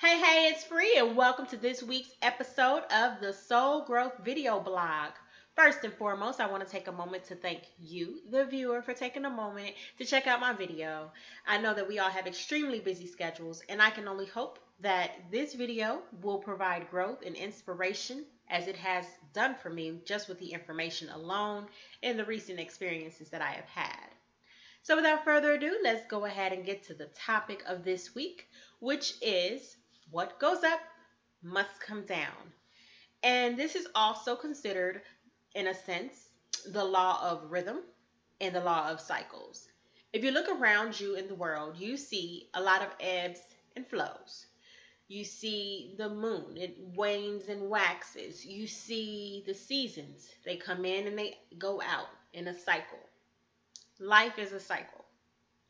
Hey, it's Free, and welcome to this week's episode of the Soul Growth Video Blog. First and foremost, I want to take a moment to thank you, the viewer, for taking a moment to check out my video. I know that we all have extremely busy schedules, and I can only hope that this video will provide growth and inspiration as it has done for me just with the information alone and the recent experiences that I have had. So without further ado, let's go ahead and get to the topic of this week, which is what goes up must come down. And this is also considered, in a sense, the law of rhythm and the law of cycles. If you look around you in the world, you see a lot of ebbs and flows. You see the moon, it wanes and waxes. You see the seasons, they come in and they go out in a cycle. Life is a cycle.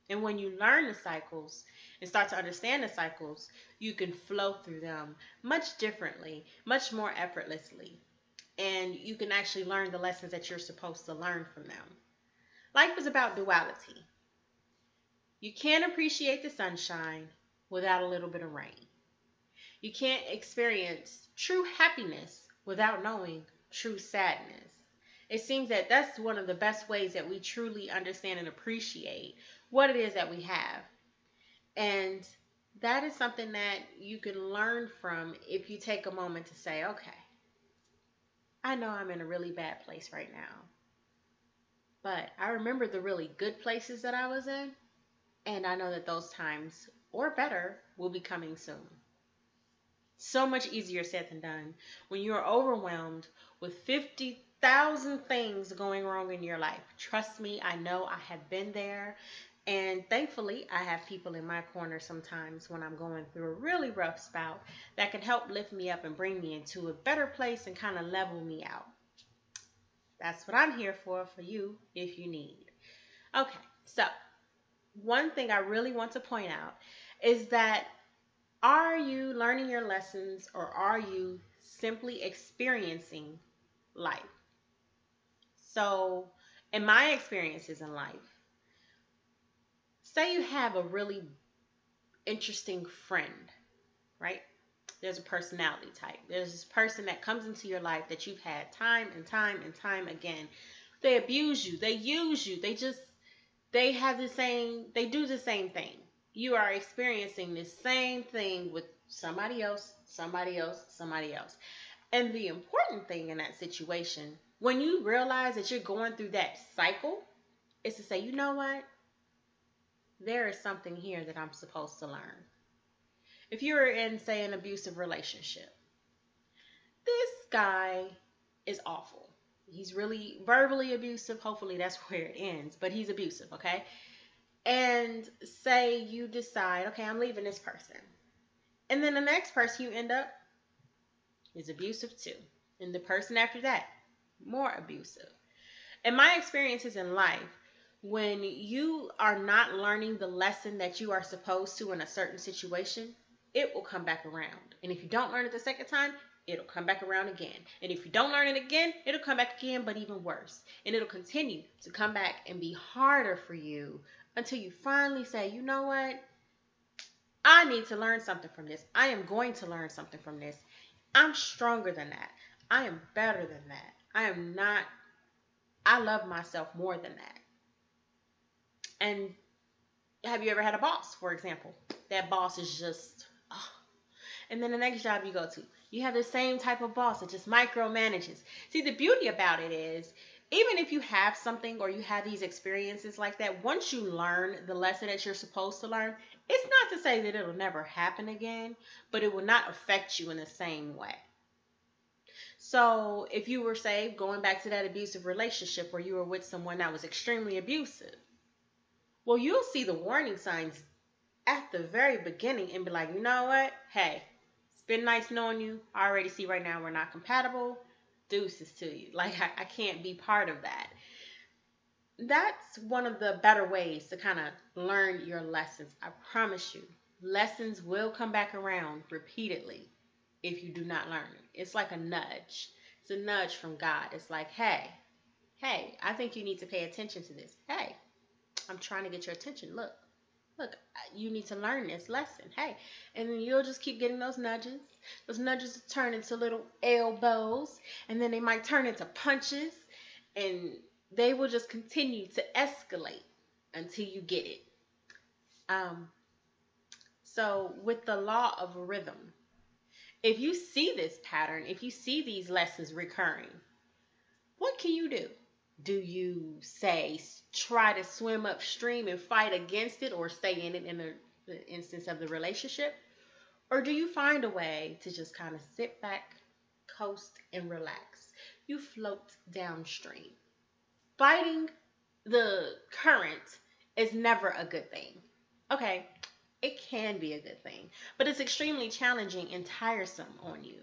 And when you learn the cycles and start to understand the cycles, you can flow through them much differently, much more effortlessly. And you can actually learn the lessons that you're supposed to learn from them. Life is about duality. You can't appreciate the sunshine without a little bit of rain. You can't experience true happiness without knowing true sadness. It seems that that's one of the best ways that we truly understand and appreciate what it is that we have. And that is something that you can learn from if you take a moment to say, okay, I know I'm in a really bad place right now, but I remember the really good places that I was in, and I know that those times, or better, will be coming soon. So much easier said than done when you are overwhelmed with 50,000 things going wrong in your life. Trust me, I know, I have been there. And thankfully, I have people in my corner sometimes when I'm going through a really rough spout that can help lift me up and bring me into a better place and kind of level me out. That's what I'm here for you if you need. Okay, so one thing I really want to point out is that are you learning your lessons, or are you simply experiencing life? So, in my experiences in life, say you have a really interesting friend, right? There's a personality type. There's this person that comes into your life that you've had time and time and time again. They abuse you. They use you. They do the same thing. You are experiencing the same thing with somebody else, somebody else, somebody else. And the important thing in that situation, when you realize that you're going through that cycle, is to say, you know what? There is something here that I'm supposed to learn. If you're in, say, an abusive relationship, this guy is awful. He's really verbally abusive. Hopefully that's where it ends, but he's abusive, okay? And say you decide, okay, I'm leaving this person. And then the next person you end up is abusive too. And the person after that, more abusive. In my experiences in life, when you are not learning the lesson that you are supposed to in a certain situation, it will come back around. And if you don't learn it the second time, it'll come back around again. And if you don't learn it again, it'll come back again, but even worse. And it'll continue to come back and be harder for you until you finally say, you know what? I need to learn something from this. I am going to learn something from this. I'm stronger than that. I am better than that. I love myself more than that. And have you ever had a boss, for example? That boss is just, oh. And then the next job you go to, you have the same type of boss that just micromanages. See, the beauty about it is, even if you have something or you have these experiences like that, once you learn the lesson that you're supposed to learn, it's not to say that it'll never happen again, but it will not affect you in the same way. So if you were, say, going back to that abusive relationship where you were with someone that was extremely abusive, well, you'll see the warning signs at the very beginning and be like, you know what? Hey, it's been nice knowing you. I already see right now we're not compatible. Deuces to you. Like, I can't be part of that. That's one of the better ways to kind of learn your lessons. I promise you, lessons will come back around repeatedly if you do not learn it. It's like a nudge. It's a nudge from God. It's like, hey, I think you need to pay attention to this. Hey, I'm trying to get your attention. Look, look, you need to learn this lesson. Hey, and then you'll just keep getting those nudges. Those nudges turn into little elbows, and then they might turn into punches, and they will just continue to escalate until you get it. Um, so with the law of rhythm, if you see this pattern, if you see these lessons recurring, what can you do? Do you say try to swim upstream and fight against it or stay in it in the instance of the relationship? Or do you find a way to just kind of sit back, coast, and relax? You float downstream. Fighting the current is never a good thing. Okay, it can be a good thing, but it's extremely challenging and tiresome on you.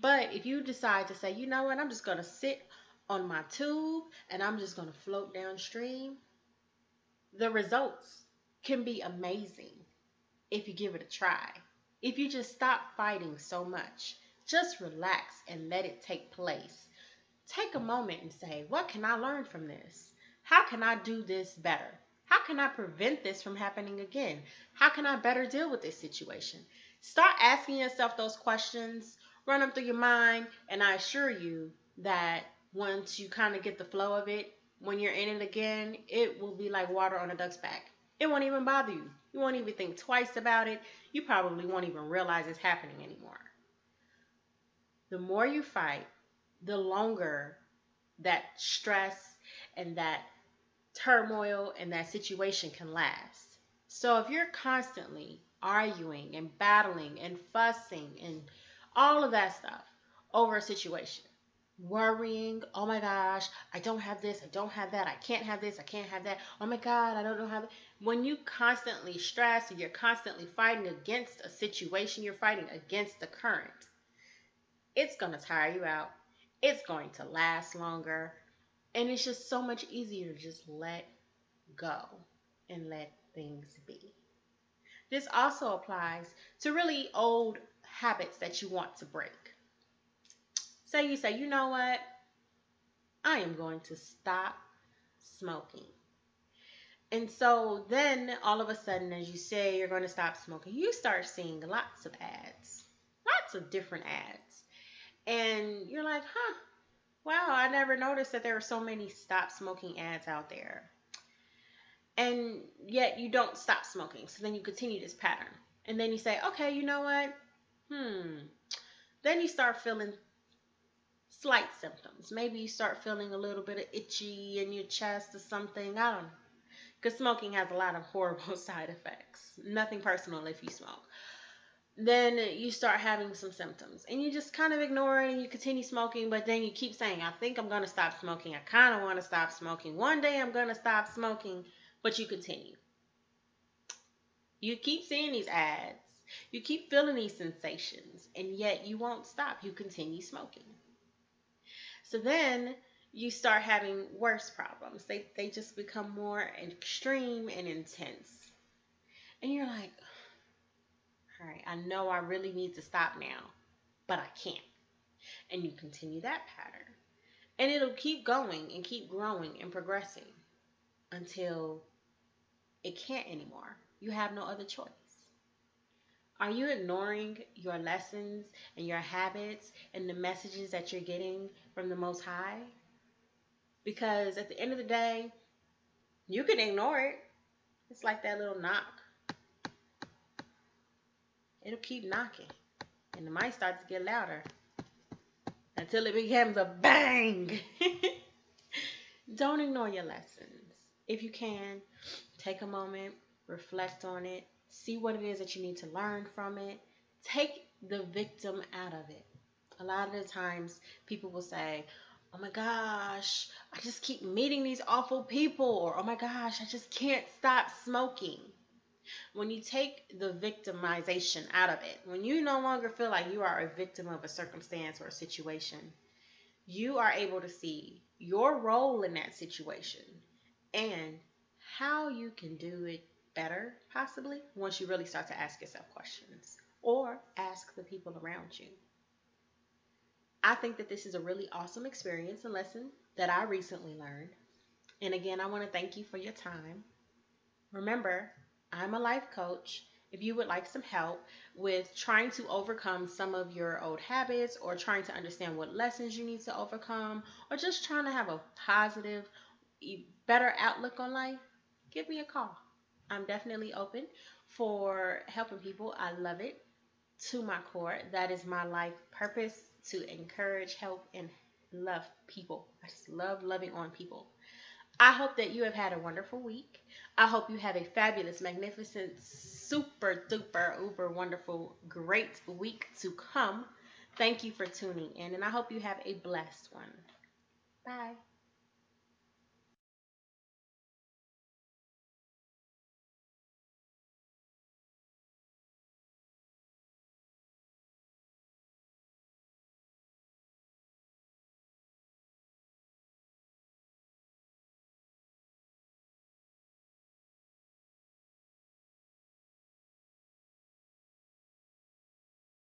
But if you decide to say, you know what, I'm just going to sit on my tube and I'm just going to float downstream, the results can be amazing if you give it a try. If you just stop fighting so much, just relax and let it take place. Take a moment and say, what can I learn from this? How can I do this better? How can I prevent this from happening again? How can I better deal with this situation? Start asking yourself those questions, run them through your mind, and I assure you that once you kind of get the flow of it, when you're in it again, it will be like water on a duck's back. It won't even bother you. You won't even think twice about it. You probably won't even realize it's happening anymore. The more you fight, the longer that stress and that turmoil and that situation can last. So if you're constantly arguing and battling and fussing and all of that stuff over a situation, worrying, oh my gosh, I don't have this, I don't have that, I can't have this, I can't have that, oh my God, I don't know how that. When you constantly stress and you're constantly fighting against a situation, you're fighting against the current, it's going to tire you out. It's going to last longer. And it's just so much easier to just let go and let things be. This also applies to really old habits that you want to break. Say you say, you know what? I am going to stop smoking. And so then all of a sudden, as you say you're going to stop smoking, you start seeing lots of ads, lots of different ads. And you're like, wow, I never noticed that there were so many stop smoking ads out there. And yet you don't stop smoking. So then you continue this pattern. And then you say, okay, you know what? Then you start feeling slight symptoms. Maybe you start feeling a little bit of itchy in your chest or something. I don't know. Because smoking has a lot of horrible side effects. Nothing personal if you smoke. Then you start having some symptoms and you just kind of ignore it and you continue smoking, but then you keep saying, I think I'm going to stop smoking. I kind of want to stop smoking. One day I'm going to stop smoking, but you continue. You keep seeing these ads. You keep feeling these sensations, and yet you won't stop. You continue smoking. So then you start having worse problems. They just become more extreme and intense. And you're like, all right, I know I really need to stop now, but I can't. And you continue that pattern. And it'll keep going and keep growing and progressing until it can't anymore. You have no other choice. Are you ignoring your lessons and your habits and the messages that you're getting from the Most High? Because at the end of the day, you can ignore it. It's like that little knock. It'll keep knocking. And it might start to get louder until it becomes a bang. Don't ignore your lessons. If you can, take a moment, reflect on it, see what it is that you need to learn from it. Take the victim out of it. A lot of the times people will say, oh my gosh, I just keep meeting these awful people, or oh my gosh, I just can't stop smoking. When you take the victimization out of it, when you no longer feel like you are a victim of a circumstance or a situation, you are able to see your role in that situation and how you can do it better, possibly, once you really start to ask yourself questions or ask the people around you. I think that this is a really awesome experience and lesson that I recently learned. And again, I want to thank you for your time. Remember, I'm a life coach. If you would like some help with trying to overcome some of your old habits or trying to understand what lessons you need to overcome or just trying to have a positive, better outlook on life, give me a call. I'm definitely open for helping people. I love it to my core. That is my life purpose, to encourage, help, and love people. I just love loving on people. I hope that you have had a wonderful week. I hope you have a fabulous, magnificent, super duper uber wonderful, great week to come. Thank you for tuning in, and I hope you have a blessed one. Bye.